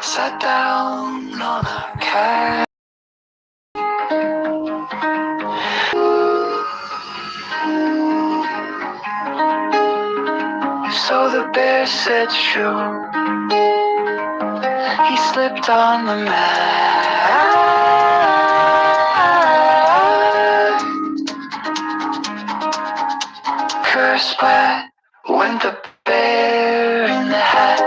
Sat down on a couch. So the bear said shoo. He slipped on the mat. Curse wet went the bear in the hat.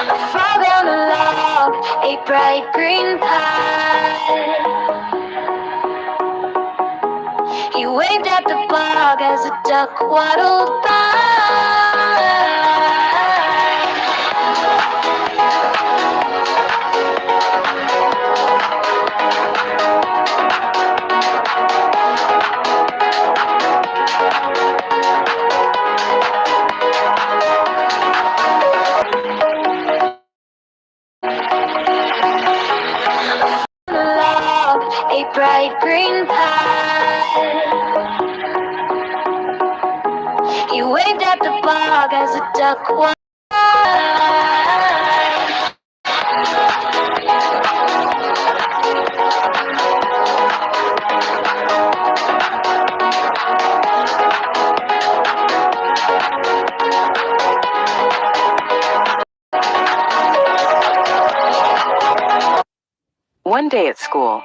A frog on a log, a bright green pie. He waved at the bog as a duck waddled by. A bright green pie. He waved at the bog as a duck waddled by. One day at school,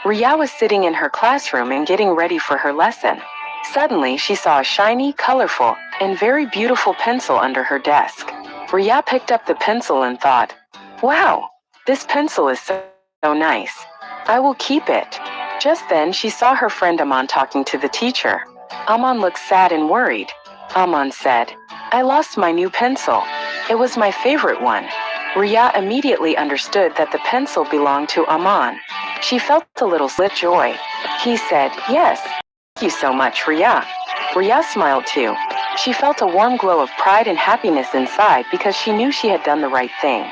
Ria was sitting in her classroom and getting ready for her lesson. Suddenly, she saw a shiny, colorful, and very beautiful pencil under her desk. Ria picked up the pencil and thought, "Wow, this pencil is so nice. I will keep it." Just then, she saw her friend Aman talking to the teacher. Aman looked sad and worried. Aman said, "I lost my new pencil. It was my favorite one." Ria immediately understood that the pencil belonged to Aman. She felt a little joy. He said, "Yes, thank you so much, Ria." Ria smiled too. She felt a warm glow of pride and happiness inside because she knew she had done the right thing.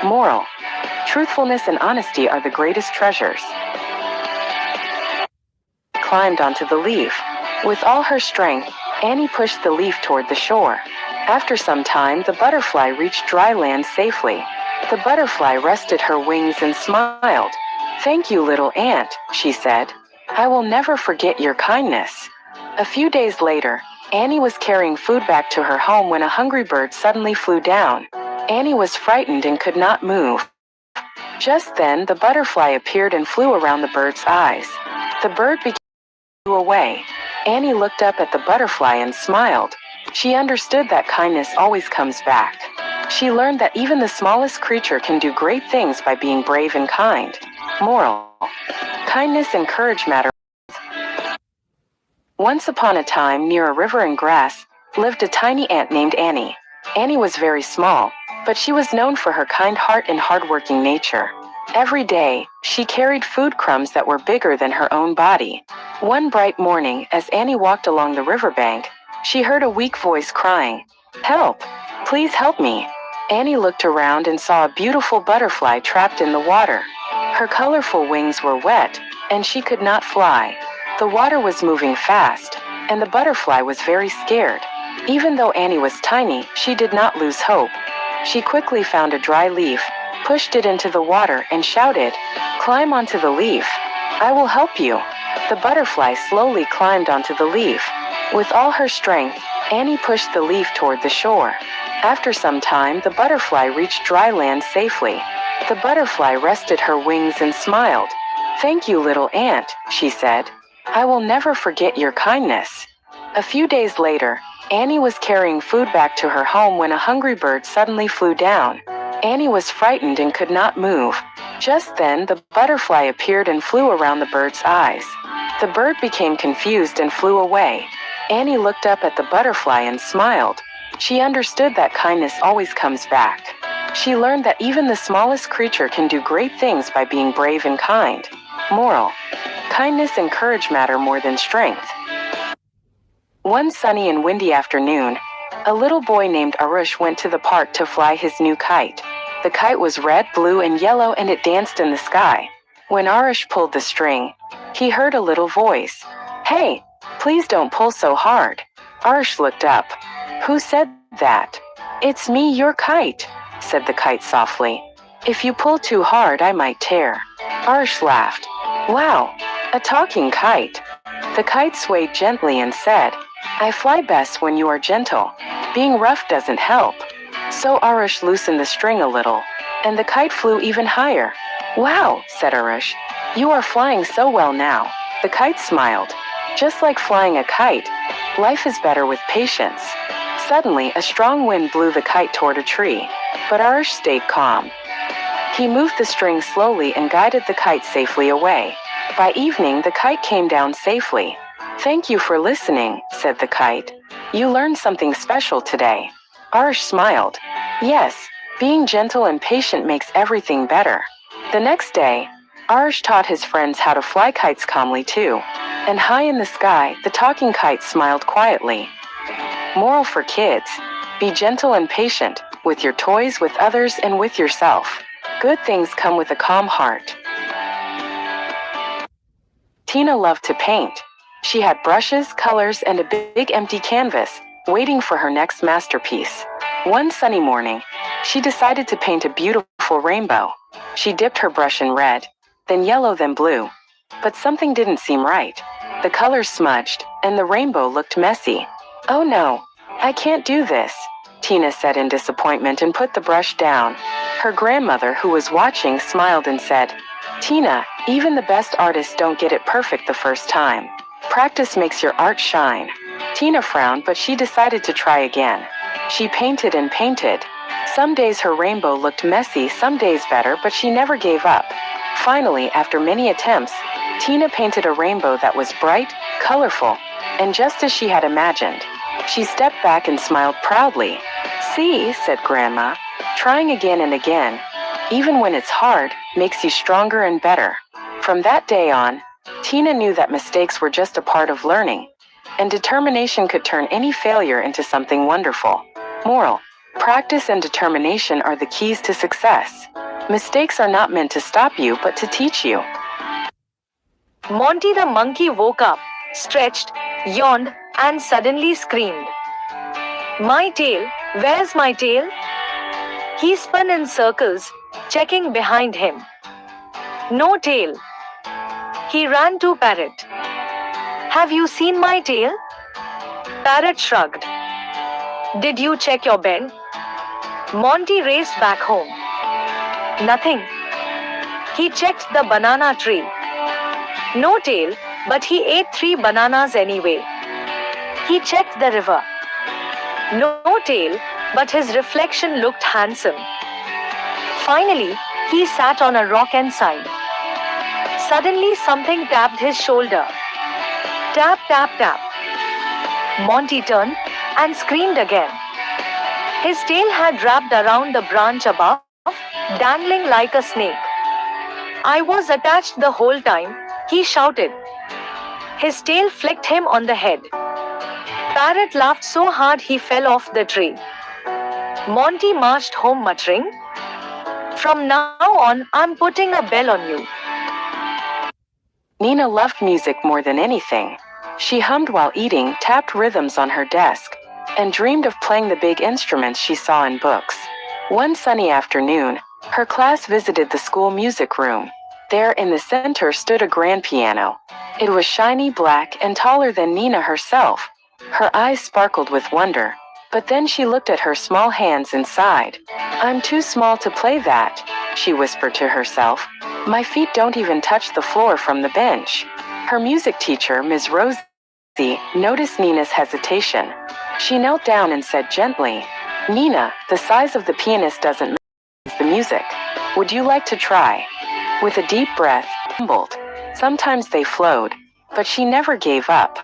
Moral: truthfulness and honesty are the greatest treasures. Climbed onto the leaf. With all her strength, Annie pushed the leaf toward the shore. After some time, the butterfly reached dry land safely. The butterfly rested her wings and smiled. "Thank you, little ant," she said. "I will never forget your kindness." A few days later, Annie was carrying food back to her home when a hungry bird suddenly flew down. Annie was frightened and could not move. Just then, the butterfly appeared and flew around the bird's eyes. The bird flew away. Annie looked up at the butterfly and smiled. She understood that kindness always comes back. She learned that even the smallest creature can do great things by being brave and kind. Moral: kindness and courage matter. Once upon a time, near a river and grass, lived a tiny ant named Annie. Annie was very small, but she was known for her kind heart and hardworking nature. Every day, she carried food crumbs that were bigger than her own body. One bright morning, as Annie walked along the riverbank, she heard a weak voice crying, "Help! Please help me!" Annie looked around and saw a beautiful butterfly trapped in the water. Her colorful wings were wet, and she could not fly. The water was moving fast, and the butterfly was very scared. Even though Annie was tiny, she did not lose hope. She quickly found a dry leaf, pushed it into the water, and shouted, "Climb onto the leaf. I will help you." The butterfly slowly climbed onto the leaf. With all her strength, Annie pushed the leaf toward the shore. After some time, the butterfly reached dry land safely. The butterfly rested her wings and smiled. "Thank you, little ant," she said. "I will never forget your kindness." A few days later, Annie was carrying food back to her home when a hungry bird suddenly flew down. Annie was frightened and could not move. Just then, the butterfly appeared and flew around the bird's eyes. The bird became confused and flew away. Annie looked up at the butterfly and smiled. She understood that kindness always comes back. She learned that even the smallest creature can do great things by being brave and kind. Moral: kindness and courage matter more than strength. One sunny and windy afternoon, a little boy named Arush went to the park to fly his new kite. The kite was red, blue, and yellow, and it danced in the sky. When Arish pulled the string, he heard a little voice. Hey, please don't pull so hard. Arish looked up. Who said that? It's me, your kite, said the kite softly. If you pull too hard, I might tear. Arish laughed. Wow, a talking kite. The kite swayed gently and said, I fly best when you are gentle. Being rough doesn't help. So Arish loosened the string a little, and the kite flew even higher. Wow, said Arish. You are flying so well now. The kite smiled. Just like flying a kite, life is better with patience. Suddenly, a strong wind blew the kite toward a tree, but Arish stayed calm. He moved the string slowly and guided the kite safely away. By evening, the kite came down safely. Thank you for listening, said the kite. You learned something special today. Arish smiled. Yes, being gentle and patient makes everything better. The next day, Arish taught his friends how to fly kites calmly too. And high in the sky, the talking kite smiled quietly. Moral for kids: be gentle and patient, with your toys, with others, and with yourself. Good things come with a calm heart. Tina loved to paint. She had brushes, colors, and a big empty canvas, waiting for her next masterpiece. One sunny morning, she decided to paint a beautiful rainbow. She dipped her brush in red, then yellow, then blue. But something didn't seem right. The colors smudged, and the rainbow looked messy. Oh no, I can't do this, Tina said in disappointment and put the brush down. Her grandmother, who was watching, smiled and said, Tina, even the best artists don't get it perfect the first time. Practice makes your art shine. Tina frowned, but she decided to try again. She painted and painted. Some days her rainbow looked messy, some days better, but she never gave up. Finally, after many attempts, Tina painted a rainbow that was bright, colorful, and just as she had imagined. She stepped back and smiled proudly. See, said Grandma, trying again and again, even when it's hard, makes you stronger and better. From that day on, Tina knew that mistakes were just a part of learning, and determination could turn any failure into something wonderful. Moral: practice and determination are the keys to success. Mistakes are not meant to stop you, but to teach you. Monty the monkey woke up, stretched, yawned, and suddenly screamed. My tail, where's my tail? He spun in circles, checking behind him. No tail. He ran to Parrot. Have you seen my tail? Parrot shrugged. Did you check your bed? Monty raced back home. Nothing. He checked the banana tree. No tail, but he ate 3 bananas anyway. He checked the river. No tail, but his reflection looked handsome. Finally, he sat on a rock and sighed. Suddenly something tapped his shoulder. Tap, tap, tap. Monty turned and screamed again. His tail had wrapped around the branch above, dangling like a snake. I was attached the whole time, he shouted. His tail flicked him on the head. Parrot laughed so hard he fell off the tree. Monty marched home muttering, From now on, I'm putting a bell on you. Nina loved music more than anything. She hummed while eating, tapped rhythms on her desk, and dreamed of playing the big instruments she saw in books. One sunny afternoon, her class visited the school music room. There in the center stood a grand piano. It was shiny black and taller than Nina herself. Her eyes sparkled with wonder, but then she looked at her small hands and sighed. I'm too small to play that, she whispered to herself. My feet don't even touch the floor from the bench. Her music teacher, Ms. Rosie, noticed Nina's hesitation. She knelt down and said gently, Nina, the size of the pianist doesn't match the music. Would you like to try? With a deep breath, humbled. Sometimes they flowed, but she never gave up.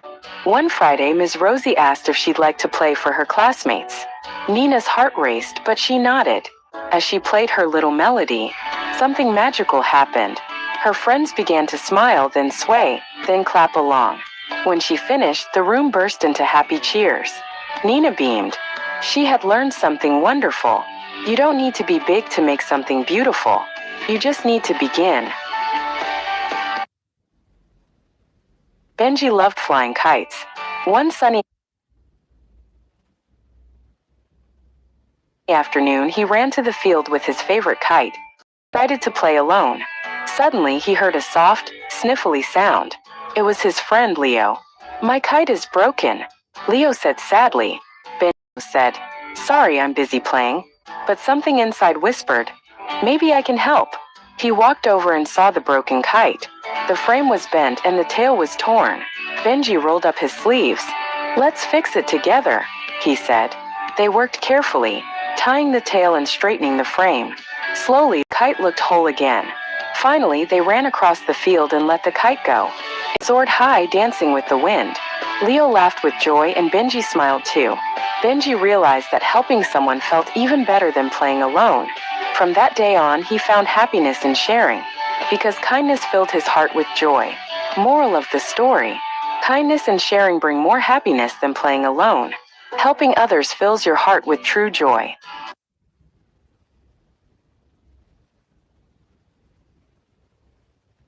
One Friday, Ms. Rosie asked if she'd like to play for her classmates. Nina's heart raced, but she nodded. As she played her little melody, something magical happened. Her friends began to smile, then sway, then clap along. When she finished, the room burst into happy cheers. Nina beamed. She had learned something wonderful. You don't need to be big to make something beautiful. You just need to begin. Benji loved flying kites. One sunny afternoon, he ran to the field with his favorite kite, decided to play alone. Suddenly, he heard a soft, sniffly sound. It was his friend Leo. "My kite is broken," Leo said sadly. Benji said, "Sorry, I'm busy playing." But something inside whispered, "Maybe I can help." He walked over and saw the broken kite. The frame was bent and the tail was torn. Benji rolled up his sleeves. "Let's fix it together," he said. They worked carefully, tying the tail and straightening the frame. Slowly, the kite looked whole again. Finally, they ran across the field and let the kite go. It soared high, dancing with the wind. Leo laughed with joy and Benji smiled too. Benji realized that helping someone felt even better than playing alone. From that day on, he found happiness in sharing, because kindness filled his heart with joy. Moral of the story: kindness and sharing bring more happiness than playing alone. Helping others fills your heart with true joy.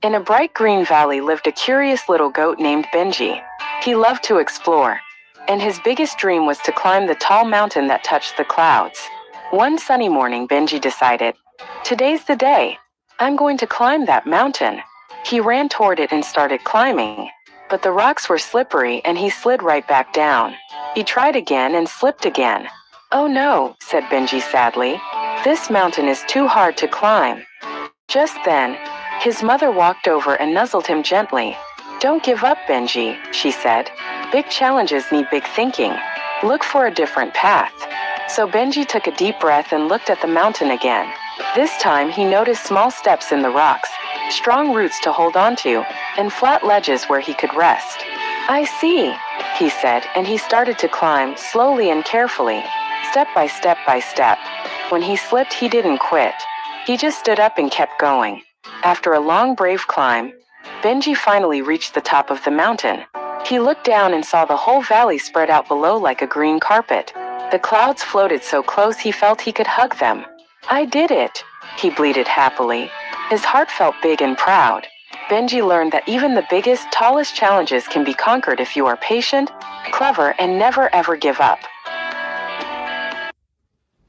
In a bright green valley lived a curious little goat named Benji. He loved to explore, and his biggest dream was to climb the tall mountain that touched the clouds. One sunny morning, Benji decided, "Today's the day. I'm going to climb that mountain." He ran toward it and started climbing, but the rocks were slippery and he slid right back down. He tried again and slipped again. "Oh no," said Benji sadly. "This mountain is too hard to climb." Just then, his mother walked over and nuzzled him gently. "Don't give up, Benji," she said. "Big challenges need big thinking. Look for a different path." So Benji took a deep breath and looked at the mountain again. This time he noticed small steps in the rocks, strong roots to hold onto, and flat ledges where he could rest. "I see," he said, and he started to climb slowly and carefully, step by step by step. When he slipped, he didn't quit. He just stood up and kept going. After a long, brave climb, Benji finally reached the top of the mountain. He looked down and saw the whole valley spread out below like a green carpet. The clouds floated so close he felt he could hug them. "I did it," he bleated happily. His heart felt big and proud. Benji learned that even the biggest, tallest challenges can be conquered if you are patient, clever, and never ever give up.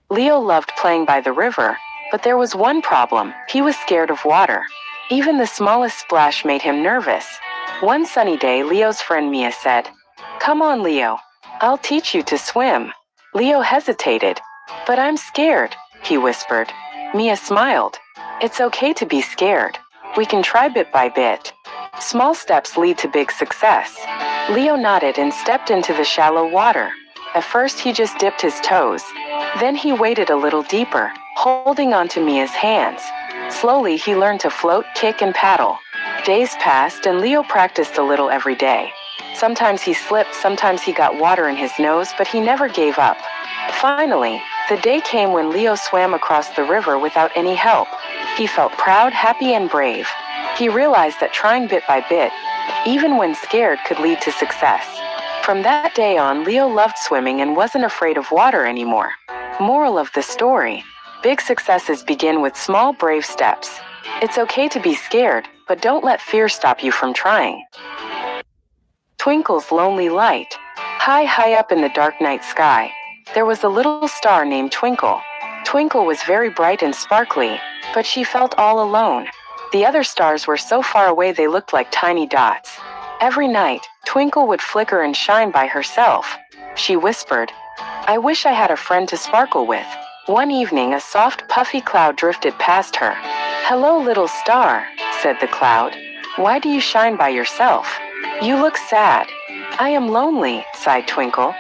Leo loved playing by the river, but there was one problem: he was scared of water. Even the smallest splash made him nervous. One sunny day, Leo's friend Mia said, "Come on, Leo. I'll teach you to swim." Leo hesitated. "But I'm scared," he whispered. Mia smiled. "It's okay to be scared. We can try bit by bit. Small steps lead to big success." Leo nodded and stepped into the shallow water. At first, he just dipped his toes. Then he waded a little deeper, holding onto Mia's hands. Slowly, he learned to float, kick, and paddle. Days passed and Leo practiced a little every day. Sometimes he slipped, sometimes he got water in his nose, but he never gave up. Finally, the day came when Leo swam across the river without any help. He felt proud, happy, and brave. He realized that trying bit by bit, even when scared, could lead to success. From that day on, Leo loved swimming and wasn't afraid of water anymore. Moral of the story: big successes begin with small, brave steps. It's okay to be scared, but don't let fear stop you from trying. Twinkle's lonely light. High, high up in the dark night sky, there was a little star named Twinkle. Twinkle was very bright and sparkly, but she felt all alone. The other stars were so far away they looked like tiny dots. Every night, Twinkle would flicker and shine by herself. She whispered, "I wish I had a friend to sparkle with." One evening, a soft, puffy cloud drifted past her. "Hello, little star," said the cloud. "Why do you shine by yourself? You look sad." "I am lonely," sighed Twinkle.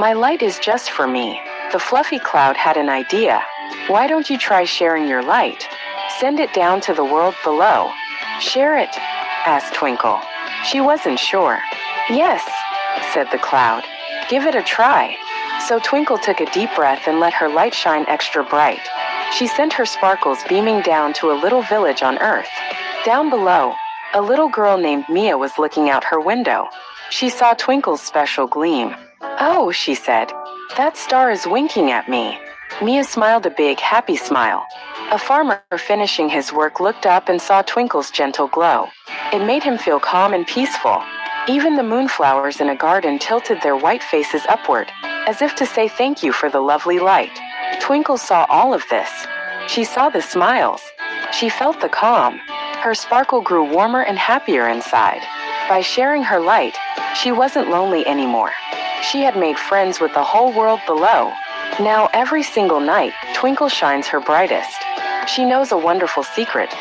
"My light is just for me." The fluffy cloud had an idea. "Why don't you try sharing your light? Send it down to the world below." "Share it?" asked Twinkle. She wasn't sure. "Yes," said the cloud. "Give it a try." So Twinkle took a deep breath and let her light shine extra bright. She sent her sparkles beaming down to a little village on Earth. Down below, a little girl named Mia was looking out her window. She saw Twinkle's special gleam. "Oh," she said, "that star is winking at me." Mia smiled a big, happy smile. A farmer finishing his work looked up and saw Twinkle's gentle glow. It made him feel calm and peaceful. Even the moonflowers in a garden tilted their white faces upward, as if to say thank you for the lovely light. Twinkle saw all of this. She saw the smiles. She felt the calm. Her sparkle grew warmer and happier inside. By sharing her light, she wasn't lonely anymore. She had made friends with the whole world below. Now every single night, Twinkle shines her brightest. She knows a wonderful secret.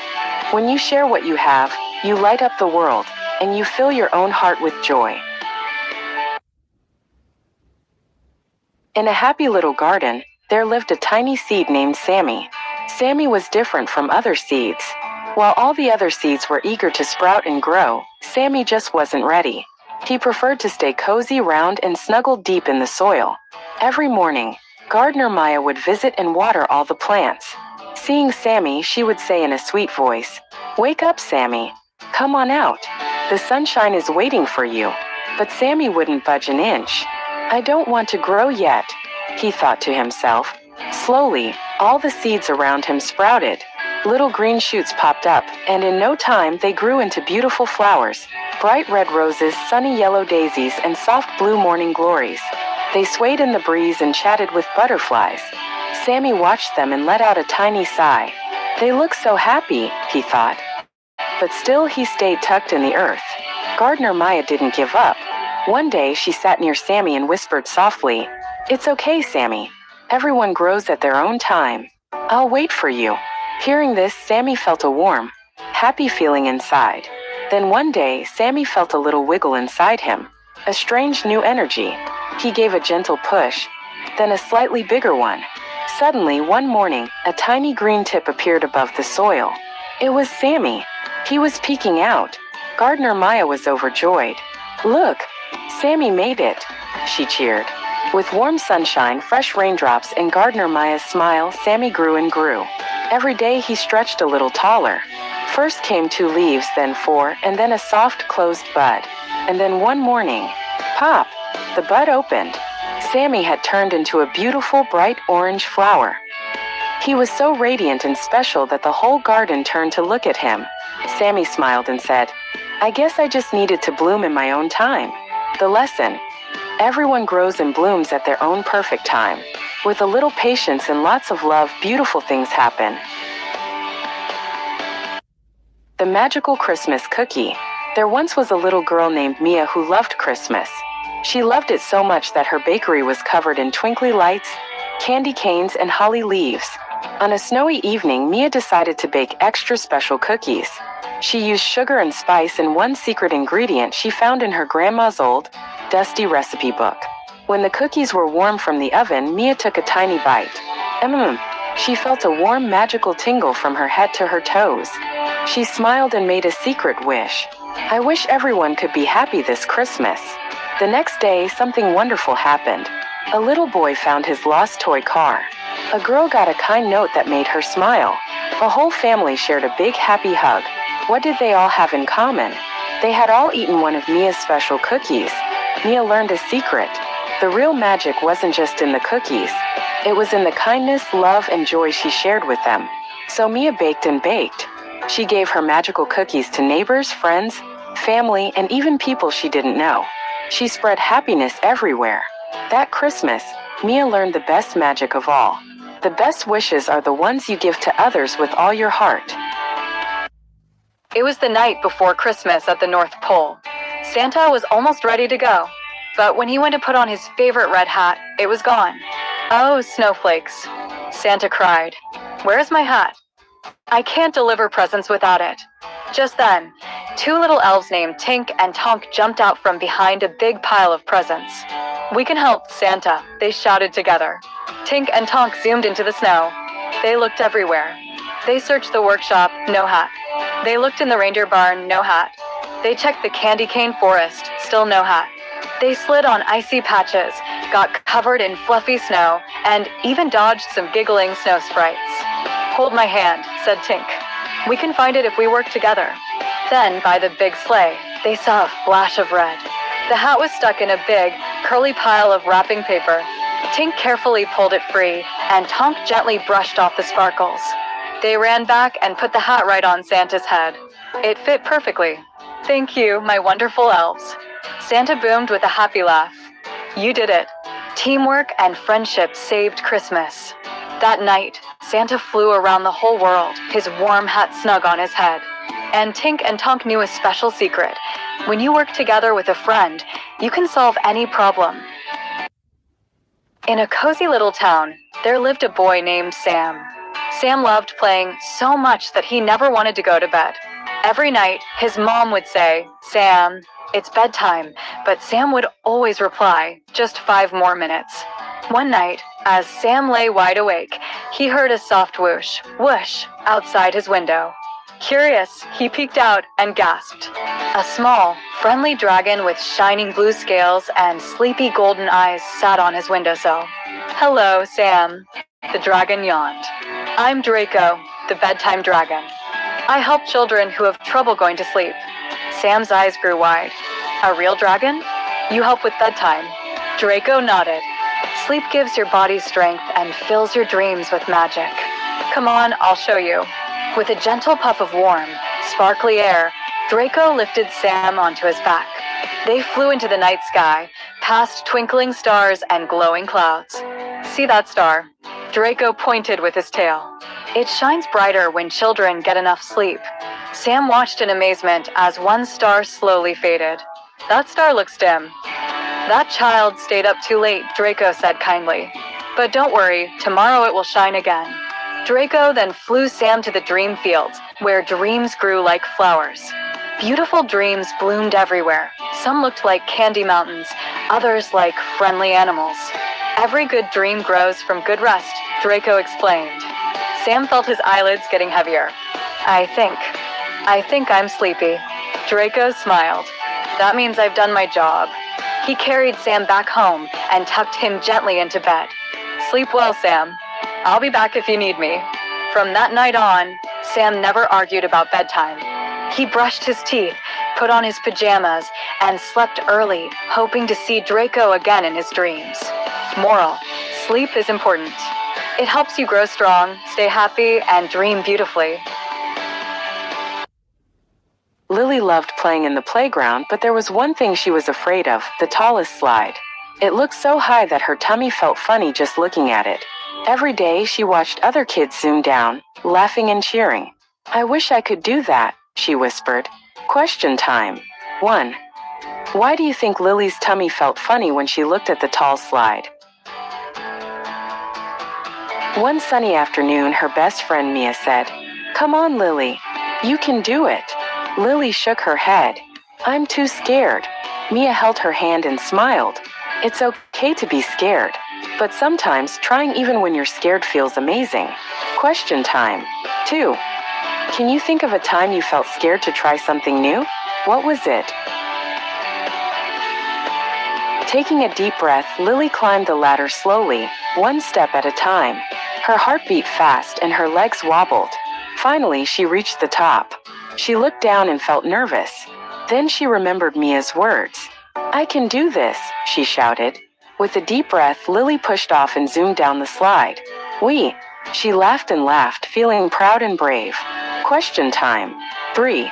When you share what you have, you light up the world, and you fill your own heart with joy. In a happy little garden, there lived a tiny seed named Sammy. Sammy was different from other seeds. While all the other seeds were eager to sprout and grow, Sammy just wasn't ready. He preferred to stay cozy, round, and snuggled deep in the soil. Every morning, Gardener Maya would visit and water all the plants. Seeing Sammy, she would say in a sweet voice, "Wake up, Sammy. Come on out. The sunshine is waiting for you." But Sammy wouldn't budge an inch. "I don't want to grow yet," he thought to himself. Slowly, all the seeds around him sprouted. Little green shoots popped up, and in no time they grew into beautiful flowers. Bright red roses, sunny yellow daisies, and soft blue morning glories. They swayed in the breeze and chatted with butterflies. Sammy watched them and let out a tiny sigh. "They look so happy," he thought. But still he stayed tucked in the earth. Gardener Maya didn't give up. One day she sat near Sammy and whispered softly, "It's okay, Sammy. Everyone grows at their own time. I'll wait for you." Hearing this, Sammy felt a warm, happy feeling inside. Then one day, Sammy felt a little wiggle inside him, a strange new energy. He gave a gentle push, then a slightly bigger one. Suddenly, one morning, a tiny green tip appeared above the soil. It was Sammy. He was peeking out. Gardener Maya was overjoyed. "Look, Sammy made it," she cheered. With warm sunshine, fresh raindrops, and Gardener Maya's smile, Sammy grew and grew. Every day he stretched a little taller. First came 2 leaves, then 4, and then a soft closed bud. And then one morning, pop, the bud opened. Sammy had turned into a beautiful bright orange flower. He was so radiant and special that the whole garden turned to look at him. Sammy smiled and said, "I guess I just needed to bloom in my own time." The lesson: everyone grows and blooms at their own perfect time. With a little patience and lots of love, beautiful things happen. The magical Christmas cookie. There once was a little girl named Mia who loved Christmas. She loved it so much that her bakery was covered in twinkly lights, candy canes, and holly leaves. On a snowy evening, Mia decided to bake extra special cookies. She used sugar and spice and one secret ingredient she found in her grandma's old, dusty recipe book. When the cookies were warm from the oven, Mia took a tiny bite. She felt a warm, magical tingle from her head to her toes. She smiled and made a secret wish. "I wish everyone could be happy this Christmas." The next day, something wonderful happened. A little boy found his lost toy car. A girl got a kind note that made her smile. The whole family shared a big happy hug. What did they all have in common? They had all eaten one of Mia's special cookies. Mia learned a secret. The real magic wasn't just in the cookies. It was in the kindness, love, and joy she shared with them. So Mia baked and baked. She gave her magical cookies to neighbors, friends, family, and even people she didn't know. She spread happiness everywhere. That Christmas, Mia learned the best magic of all. The best wishes are the ones you give to others with all your heart. It was the night before Christmas at the North Pole. Santa was almost ready to go, but when he went to put on his favorite red hat, it was gone. "Oh, snowflakes," Santa cried. "Where's my hat? I can't deliver presents without it." Just then, 2 little elves named Tink and Tonk jumped out from behind a big pile of presents. "We can help, Santa," they shouted together. Tink and Tonk zoomed into the snow. They looked everywhere. They searched the workshop, no hat. They looked in the reindeer barn, no hat. They checked the candy cane forest, still no hat. They slid on icy patches, got covered in fluffy snow, and even dodged some giggling snow sprites. "Hold my hand," said Tink. "We can find it if we work together." Then, by the big sleigh, they saw a flash of red. The hat was stuck in a big, curly pile of wrapping paper. Tink carefully pulled it free, and Tonk gently brushed off the sparkles. They ran back and put the hat right on Santa's head. It fit perfectly. "Thank you, my wonderful elves," Santa boomed with a happy laugh. You did it. Teamwork and friendship saved Christmas. That night, Santa flew around the whole world, his warm hat snug on his head. And Tink and Tonk knew a special secret. When you work together with a friend, you can solve any problem. In a cozy little town, there lived a boy named Sam. Sam loved playing so much that he never wanted to go to bed. Every night, his mom would say, "Sam, it's bedtime," but Sam would always reply, "Just 5 more minutes." One night, as Sam lay wide awake, he heard a soft whoosh, whoosh, outside his window. Curious, he peeked out and gasped. A small, friendly dragon with shining blue scales and sleepy golden eyes sat on his windowsill. "Hello, Sam," the dragon yawned. "I'm Draco, the bedtime dragon. I help children who have trouble going to sleep." Sam's eyes grew wide. "A real dragon? You help with bedtime?" Draco nodded. "Sleep gives your body strength and fills your dreams with magic. Come on, I'll show you." With a gentle puff of warm, sparkly air, Draco lifted Sam onto his back. They flew into the night sky, past twinkling stars and glowing clouds. "See that star?" Draco pointed with his tail. "It shines brighter when children get enough sleep." Sam watched in amazement as one star slowly faded. "That star looks dim." "That child stayed up too late," Draco said kindly. "But don't worry, tomorrow it will shine again." Draco then flew Sam to the dream fields, where dreams grew like flowers. Beautiful dreams bloomed everywhere. Some looked like candy mountains, others like friendly animals. "Every good dream grows from good rest," Draco explained. Sam felt his eyelids getting heavier. I think I'm sleepy." Draco smiled. "That means I've done my job." He carried Sam back home and tucked him gently into bed. "Sleep well, Sam. I'll be back if you need me." From that night on, Sam never argued about bedtime. He brushed his teeth, put on his pajamas, and slept early, hoping to see Draco again in his dreams. Moral: sleep is important. It helps you grow strong, stay happy, and dream beautifully. Lily loved playing in the playground, but there was one thing she was afraid of: the tallest slide. It looked so high that her tummy felt funny just looking at it. Every day, she watched other kids zoom down, laughing and cheering. "I wish I could do that," she whispered. Question time. 1. Why do you think Lily's tummy felt funny when she looked at the tall slide? One sunny afternoon, her best friend Mia said, "Come on, Lily. You can do it." Lily shook her head. "I'm too scared." Mia held her hand and smiled. "It's okay to be scared. But sometimes trying even when you're scared feels amazing." Question time. 2. Can you think of a time you felt scared to try something new? What was it? Taking a deep breath, Lily climbed the ladder slowly, one step at a time. Her heart beat fast and her legs wobbled. Finally, she reached the top. She looked down and felt nervous. Then she remembered Mia's words. "I can do this," she shouted. With a deep breath, Lily pushed off and zoomed down the slide. "Wee!" She laughed and laughed, feeling proud and brave. Question time. 3.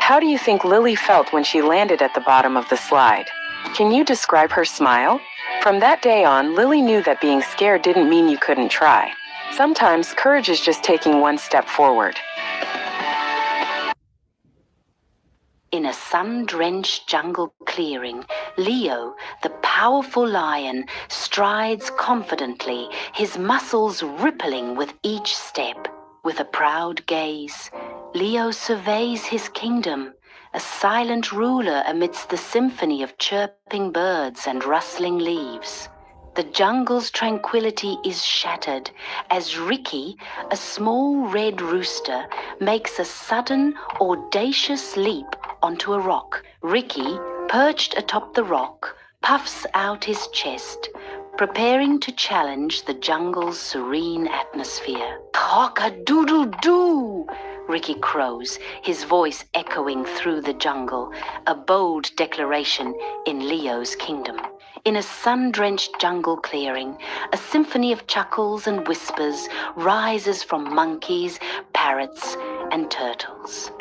How do you think Lily felt when she landed at the bottom of the slide? Can you describe her smile? From that day on, Lily knew that being scared didn't mean you couldn't try. Sometimes courage is just taking one step forward. In a sun-drenched jungle clearing, Leo, the powerful lion, strides confidently, his muscles rippling with each step. With a proud gaze, Leo surveys his kingdom, a silent ruler amidst the symphony of chirping birds and rustling leaves. The jungle's tranquility is shattered as Ricky, a small red rooster, makes a sudden, audacious leap onto a rock. Ricky, perched atop the rock, puffs out his chest, preparing to challenge the jungle's serene atmosphere. "Cock-a-doodle-doo!" Ricky crows, his voice echoing through the jungle, a bold declaration in Leo's kingdom. In a sun-drenched jungle clearing, a symphony of chuckles and whispers rises from monkeys, parrots, and turtles.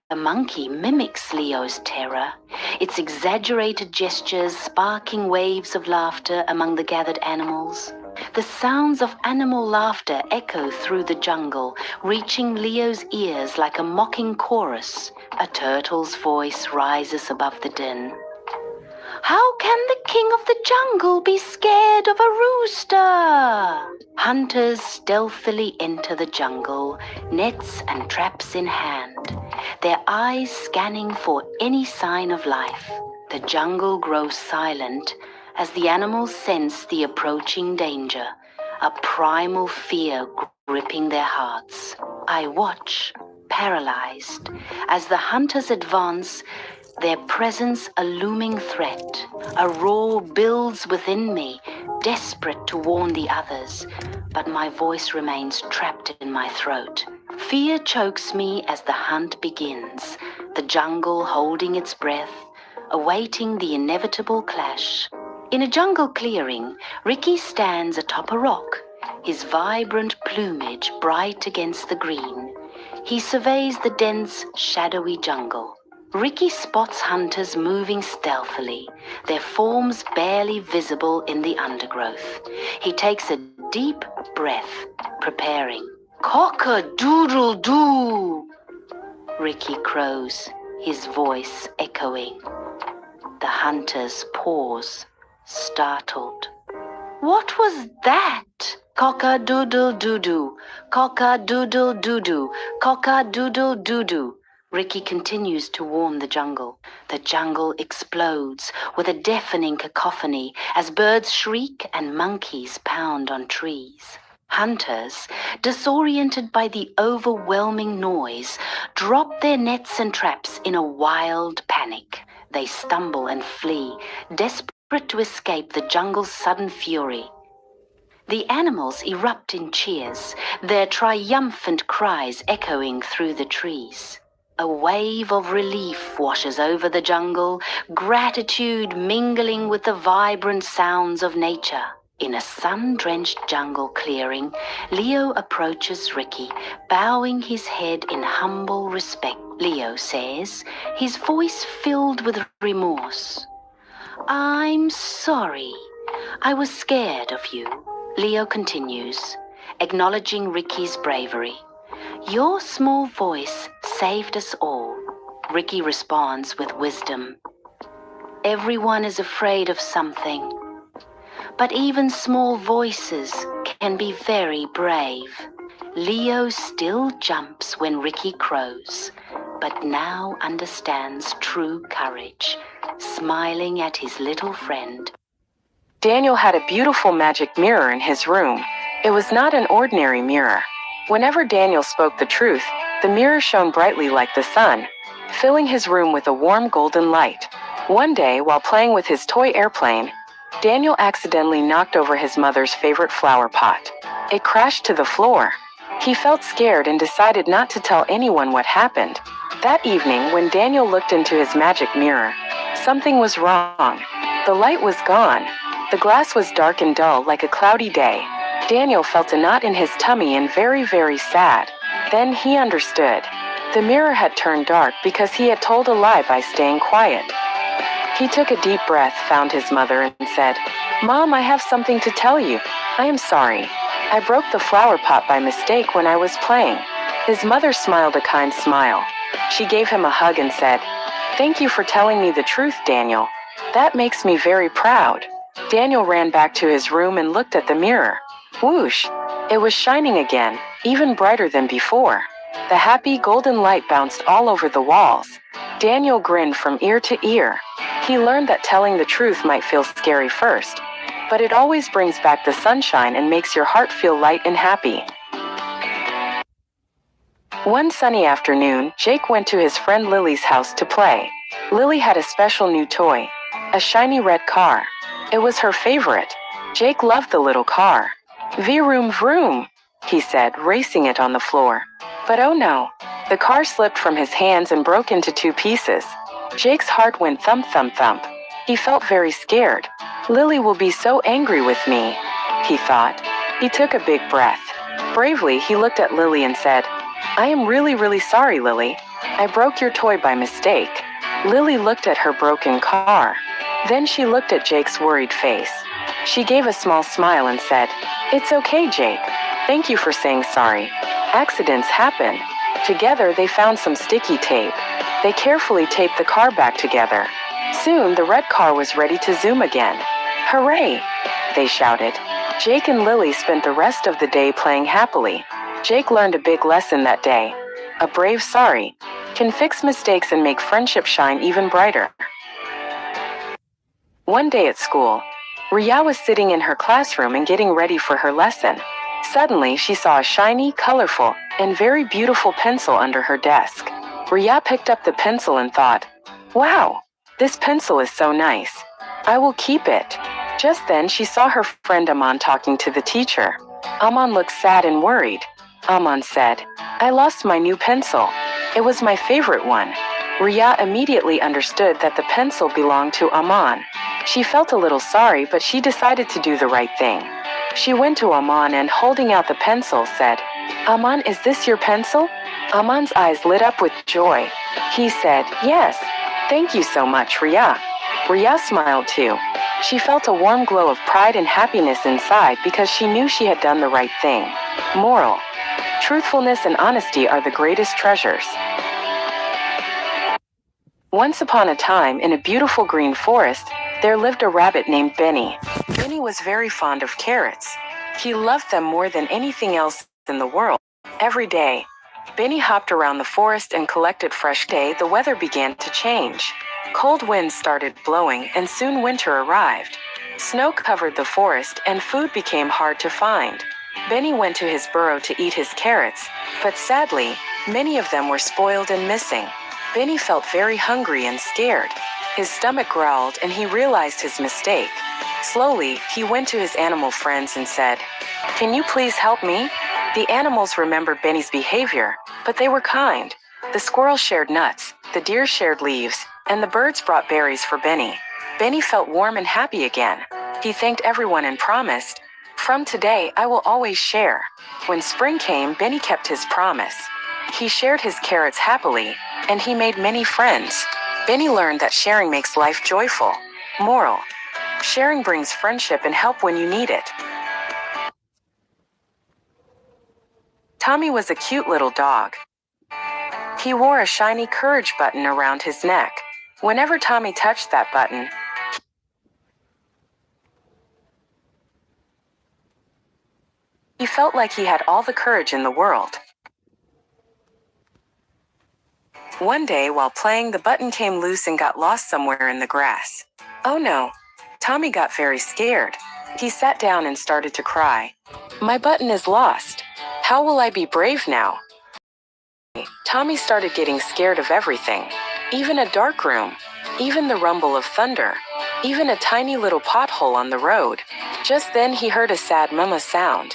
A monkey mimics Leo's terror. its exaggerated gestures sparking waves of laughter among the gathered animals. The sounds of animal laughter echo through the jungle, reaching Leo's ears like a mocking chorus. A turtle's voice rises above the din. How can the king of the jungle be scared of a rooster? Hunters stealthily enter the jungle, nets and traps in hand, their eyes scanning for any sign of life. The jungle grows silent as the animals sense the approaching danger, a primal fear gripping their hearts. I watch, paralyzed, as the hunters advance, their presence a looming threat. A roar builds within me, desperate to warn the others, but my voice remains trapped in my throat. Fear chokes me as the hunt begins, the jungle holding its breath, awaiting the inevitable clash. In a jungle clearing, Ricky stands atop a rock, his vibrant plumage bright against the green. He surveys the dense, shadowy jungle. Ricky spots hunters moving stealthily, their forms barely visible in the undergrowth. He takes a deep breath, preparing. Cock-a-doodle-doo! Ricky crows, his voice echoing. The hunters pause, startled. What was that? Cock-a-doodle-doo-doo, cock-a-doodle-doo-doo, cock-a-doodle-doo-doo. Ricky continues to warn the jungle. The jungle explodes with a deafening cacophony as birds shriek and monkeys pound on trees. Hunters, disoriented by the overwhelming noise, drop their nets and traps in a wild panic. They stumble and flee, desperate to escape the jungle's sudden fury. The animals erupt in cheers, their triumphant cries echoing through the trees. A wave of relief washes over the jungle, gratitude mingling with the vibrant sounds of nature. In a sun-drenched jungle clearing, Leo approaches Ricky, bowing his head in humble respect. Leo says, his voice filled with remorse. I'm sorry. I was scared of you. Leo continues, acknowledging Ricky's bravery. Your small voice saved us all. Ricky responds with wisdom. Everyone is afraid of something, but even small voices can be very brave. Leo still jumps when Ricky crows, but now understands true courage, smiling at his little friend. Daniel had a beautiful magic mirror in his room. It was not an ordinary mirror. Whenever Daniel spoke the truth, the mirror shone brightly like the sun, filling his room with a warm golden light. One day, while playing with his toy airplane, Daniel accidentally knocked over his mother's favorite flower pot. It crashed to the floor. He felt scared and decided not to tell anyone what happened. That evening, when Daniel looked into his magic mirror, something was wrong. The light was gone. The glass was dark and dull like a cloudy day. Daniel felt a knot in his tummy and very, very sad. Then he understood. The mirror had turned dark because he had told a lie by staying quiet. He took a deep breath, found his mother, and said, Mom, I have something to tell you. I am sorry. I broke the flower pot by mistake when I was playing. His mother smiled a kind smile. She gave him a hug and said, Thank you for telling me the truth, Daniel. That makes me very proud. Daniel ran back to his room and looked at the mirror. Whoosh! It was shining again, even brighter than before. The happy golden light bounced all over the walls. Daniel grinned from ear to ear. He learned that telling the truth might feel scary first, but it always brings back the sunshine and makes your heart feel light and happy. One sunny afternoon, Jake went to his friend Lily's house to play. Lily had a special new toy, a shiny red car. It was her favorite. Jake loved the little car. Vroom vroom, he said, racing it on the floor. But oh no, the car slipped from his hands and broke into two pieces. Jake's heart went thump thump thump. He felt very scared. Lily will be so angry with me, he thought. He took a big breath. Bravely, he looked at Lily and said, I am really, really sorry, Lily. I broke your toy by mistake. Lily looked at her broken car. Then she looked at Jake's worried face. She gave a small smile and said, "It's okay, Jake. Thank you for saying sorry. Accidents happen." Together they found some sticky tape. They carefully taped the car back together. Soon the red car was ready to zoom again. "Hooray!" they shouted. Jake and Lily spent the rest of the day playing happily. Jake learned a big lesson that day. A brave sorry can fix mistakes and make friendship shine even brighter. One day at school, Ria was sitting in her classroom and getting ready for her lesson. Suddenly, she saw a shiny, colorful, and very beautiful pencil under her desk. Ria picked up the pencil and thought, "Wow, this pencil is so nice. I will keep it." Just then, she saw her friend Aman talking to the teacher. Aman looked sad and worried. Aman said, "I lost my new pencil. It was my favorite one." Ria immediately understood that the pencil belonged to Aman. She felt a little sorry, but she decided to do the right thing. She went to Aman and, holding out the pencil, said, "Aman, is this your pencil?" Aman's eyes lit up with joy. He said, "Yes. Thank you so much, Ria." Ria smiled too. She felt a warm glow of pride and happiness inside because she knew she had done the right thing. Moral: truthfulness and honesty are the greatest treasures. Once upon a time, in a beautiful green forest, there lived a rabbit named Benny. Benny was very fond of carrots. He loved them more than anything else in the world. Every day, Benny hopped around the forest and collected fresh day. The weather began to change. Cold winds started blowing and soon winter arrived. Snow covered the forest and food became hard to find. Benny went to his burrow to eat his carrots, but sadly, many of them were spoiled and missing. Benny felt very hungry and scared. His stomach growled and he realized his mistake. Slowly, he went to his animal friends and said, "Can you please help me?" The animals remembered Benny's behavior, but they were kind. The squirrels shared nuts, the deer shared leaves, and the birds brought berries for Benny. Benny felt warm and happy again. He thanked everyone and promised, "From today, I will always share." When spring came, Benny kept his promise. He shared his carrots happily, and he made many friends. Benny learned that sharing makes life joyful. Moral: sharing brings friendship and help when you need it. Tommy was a cute little dog. He wore a shiny courage button around his neck. Whenever Tommy touched that button, he felt like he had all the courage in the world. One day, while playing, the button came loose and got lost somewhere in the grass. Oh no! Tommy got very scared. He sat down and started to cry. "My button is lost. How will I be brave now?" Tommy started getting scared of everything. Even a dark room. Even the rumble of thunder. Even a tiny little pothole on the road. Just then he heard a sad mama sound.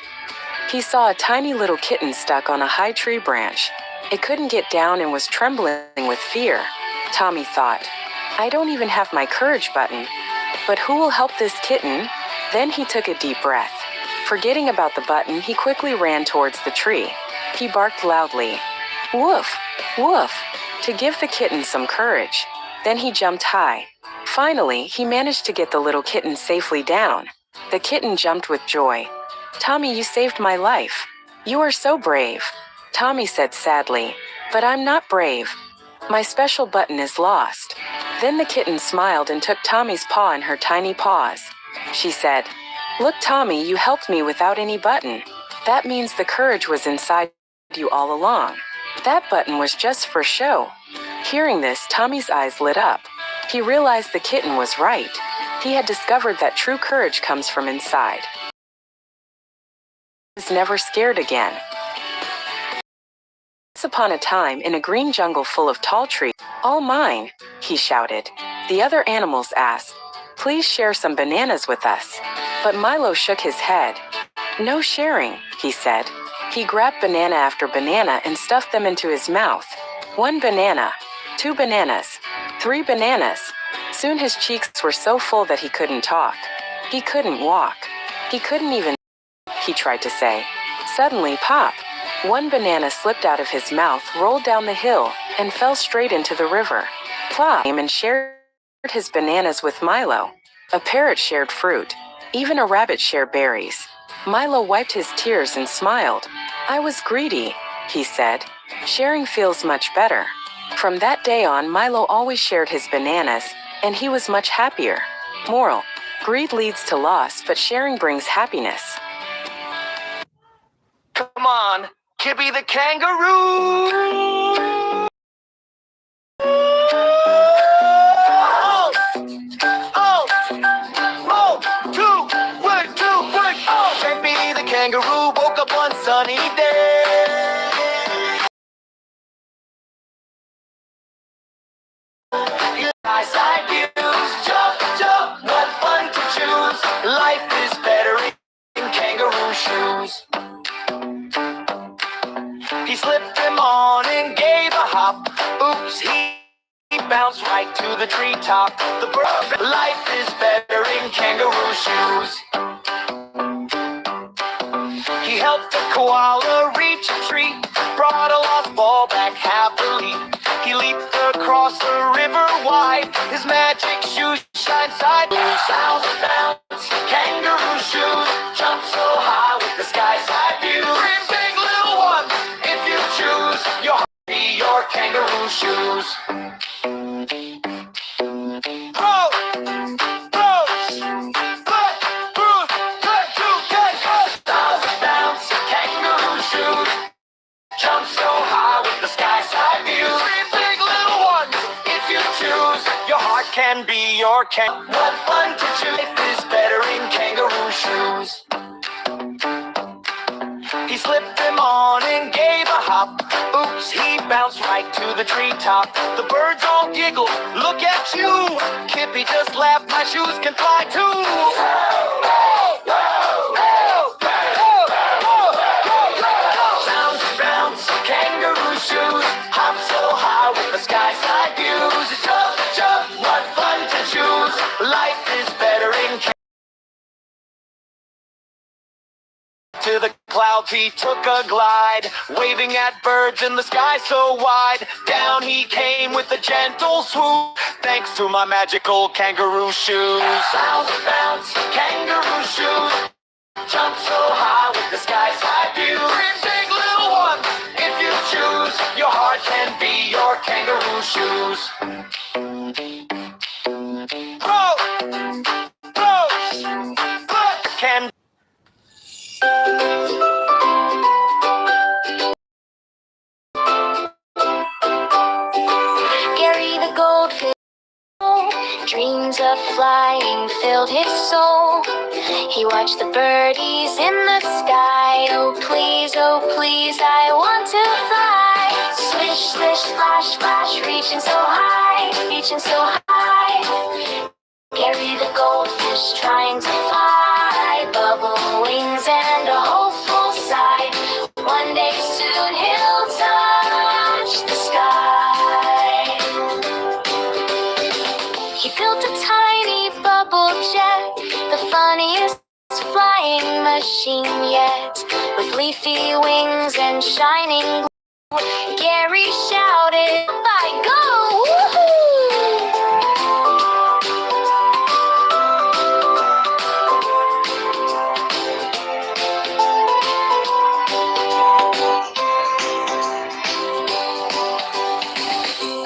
He saw a tiny little kitten stuck on a high tree branch. It couldn't get down and was trembling with fear. Tommy thought, "I don't even have my courage button. But who will help this kitten?" Then he took a deep breath. Forgetting about the button, he quickly ran towards the tree. He barked loudly, "Woof, woof," to give the kitten some courage. Then he jumped high. Finally, he managed to get the little kitten safely down. The kitten jumped with joy. "Tommy, you saved my life. You are so brave." Tommy said sadly, "But I'm not brave. My special button is lost." Then the kitten smiled and took Tommy's paw in her tiny paws. She said, "Look, Tommy, you helped me without any button. That means the courage was inside you all along. That button was just for show." Hearing this, Tommy's eyes lit up. He realized the kitten was right. He had discovered that true courage comes from inside. He was never scared again. Once upon a time, in a green jungle full of tall trees, "All mine," he shouted. The other animals asked, "Please share some bananas with us." But Milo shook his head. "No sharing," he said. He grabbed banana after banana and stuffed them into his mouth. 1 banana, 2 bananas, 3 bananas. Soon his cheeks were so full that he couldn't talk. He couldn't walk. He couldn't even, he tried to say. Suddenly, pop! 1 banana slipped out of his mouth, rolled down the hill, and fell straight into the river. came and shared his bananas with Milo. A parrot shared fruit. Even a rabbit shared berries. Milo wiped his tears and smiled. I was greedy, he said. Sharing feels much better. From that day on, Milo always shared his bananas, and he was much happier. Moral: greed leads to loss, but sharing brings happiness. Come on, Kippy the kangaroo! Chippy the kangaroo woke up one sunny day. Side views, jump, jump, what fun to choose. Life is better in kangaroo shoes. He slipped them on and gave a hop. Oops, he bounced right to the treetop. The bird, life is better in kangaroo shoes. He helped a koala reach a tree, brought a lost ball back happily. He leaped across the river wide, his magic shoes shine side blue. Sounds and bounce, kangaroo shoes, jump so high with the sky side view. Dream big, little one, if you choose, your heart be your kangaroo shoes. Jump so high with the sky side view. Dream big, little one, if you choose, your heart can be your What fun to choose. Life is better in kangaroo shoes. He slipped them on and gave a hop. Oops, he bounced right to the treetop. The birds all giggled, look at you. Kippy just laughed, my shoes can fly too. Sounds and bounce, kangaroo shoes, hop so high with the sky side views. Jump, jump, what fun to choose. Life is better in to the clouds he took a glide, waving at birds in the sky so wide. Down he came with a gentle swoop, thanks to my magical kangaroo shoes. Sounds and bounce, kangaroo shoes, jump so high with the sky side view. Dream big, little one, if you choose, your heart can be your kangaroo shoes. Can Gary the goldfish, dreams of flying filled his soul. He watched the birdies in the sky. Oh please, I want to fly. Swish, swish, splash, splash, reaching so high, reaching so high. Gary the goldfish trying to fly, bubble wings and a hopeful sigh. One day soon he'll touch the sky. He built a tiny bubble jet, the funniest flying machine yet. With leafy wings and shining blue, Gary shouted, "I go! Woohoo!"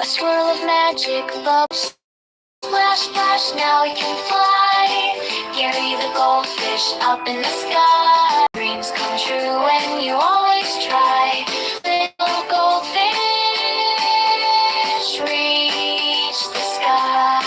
A swirl of magic bubbles. Splash, splash, now he can fly. Gary the goldfish up in the sky. Dreams come true when you always try. Little goldfish reach the sky.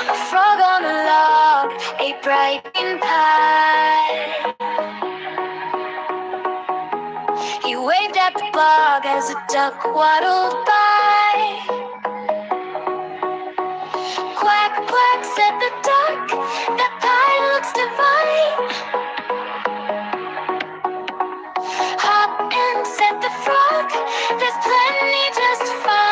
A frog on a log, a bright green pie. He waved at the bog as a duck waddled by. Quack, quack, said the duck, that pie looks divine. Hop and said the frog, there's plenty just fine.